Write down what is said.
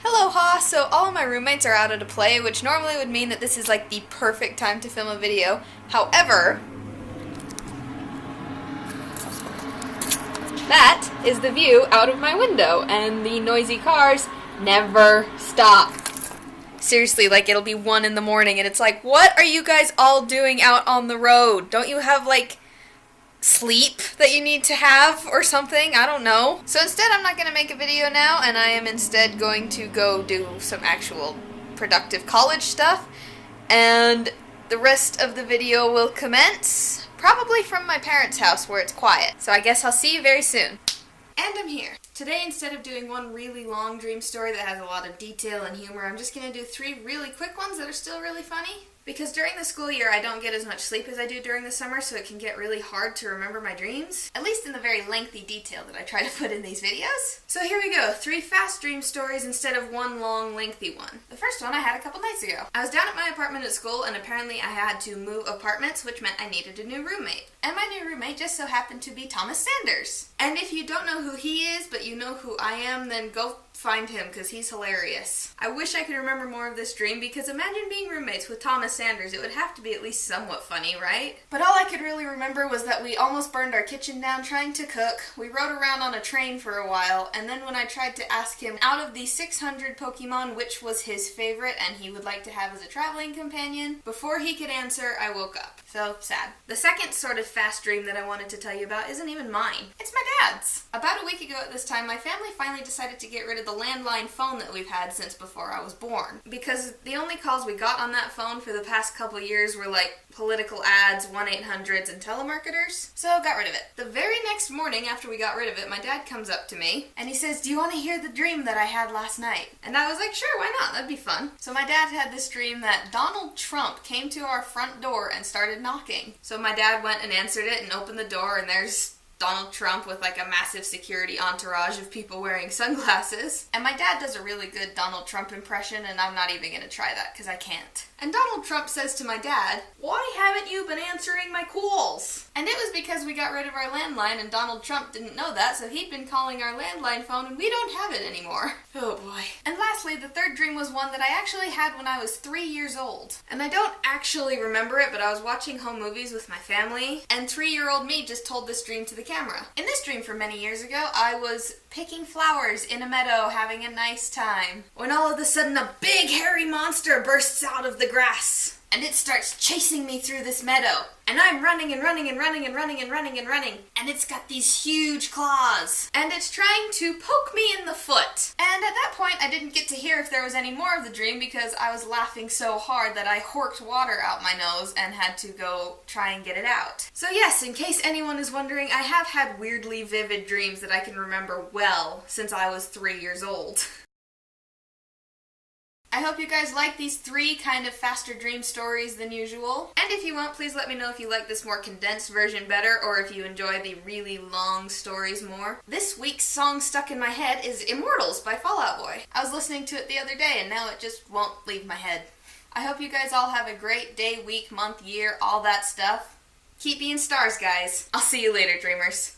Aloha! So all of my roommates are out at a play, which normally would mean that this is like the perfect time to film a video. However, that is the view out of my window, and the noisy cars never stop. Seriously, like it'll be 1 in the morning and it's like, what are you guys all doing out on the road? Don't you have like sleep that you need to have or something? I don't know. So instead I'm not going to make a video now, and I am instead going to go do some actual productive college stuff, and the rest of the video will commence probably from my parents' house where it's quiet. So I guess I'll see you very soon. And I'm here. Today, instead of doing one really long dream story that has a lot of detail and humor, I'm just going to do 3 really quick ones that are still really funny. Because during the school year, I don't get as much sleep as I do during the summer, so it can get really hard to remember my dreams. At least in the very lengthy detail that I try to put in these videos. So here we go, 3 fast dream stories instead of 1 long, lengthy one. The first one I had a couple nights ago. I was down at my apartment at school, and apparently I had to move apartments, which meant I needed a new roommate. And my new roommate just so happened to be Thomas Sanders. And if you don't know who he is, but you know who I am, then go find him, because he's hilarious. I wish I could remember more of this dream, because imagine being roommates with Thomas Sanders. It would have to be at least somewhat funny, right? But all I could really remember was that we almost burned our kitchen down trying to cook. We rode around on a train for a while, and then when I tried to ask him out of the 600 Pokemon which was his favorite and he would like to have as a traveling companion, before he could answer, I woke up. So sad. The second sort of fast dream that I wanted to tell you about isn't even mine. It's my dad's. About a week ago at this time, my family finally decided to get rid of the landline phone that we've had since before I was born. Because the only calls we got on that phone for the past couple years were like political ads, 1-800s, and telemarketers. So got rid of it. The very next morning after we got rid of it, my dad comes up to me and he says, "Do you want to hear the dream that I had last night?" And I was like, sure, why not? That'd be fun. So my dad had this dream that Donald Trump came to our front door and started knocking. So my dad went and answered it and opened the door, and there's Donald Trump with like a massive security entourage of people wearing sunglasses. And my dad does a really good Donald Trump impression, and I'm not even gonna try that because I can't. And Donald Trump says to my dad, "Why haven't you been answering my calls?" And it was because we got rid of our landline, and Donald Trump didn't know that, so he'd been calling our landline phone, and we don't have it anymore. Oh boy. And lastly, the third dream was one that I actually had when I was 3 years old. And I don't actually remember it, but I was watching home movies with my family, and 3-year-old me just told this dream to the camera. In this dream from many years ago, I was picking flowers in a meadow, having a nice time, when all of a sudden a big hairy monster bursts out of the grass, and it starts chasing me through this meadow. And I'm running and running and running and running and running and running, and it's got these huge claws, and it's trying to poke me in the foot. And at that point, I didn't get to hear if there was any more of the dream because I was laughing so hard that I horked water out my nose and had to go try and get it out. So yes, in case anyone is wondering, I have had weirdly vivid dreams that I can remember well since I was 3 years old. I hope you guys like these 3 kind of faster dream stories than usual. And if you want, please let me know if you like this more condensed version better, or if you enjoy the really long stories more. This week's song stuck in my head is Immortals by Fall Out Boy. I was listening to it the other day and now it just won't leave my head. I hope you guys all have a great day, week, month, year, all that stuff. Keep being stars, guys. I'll see you later, dreamers.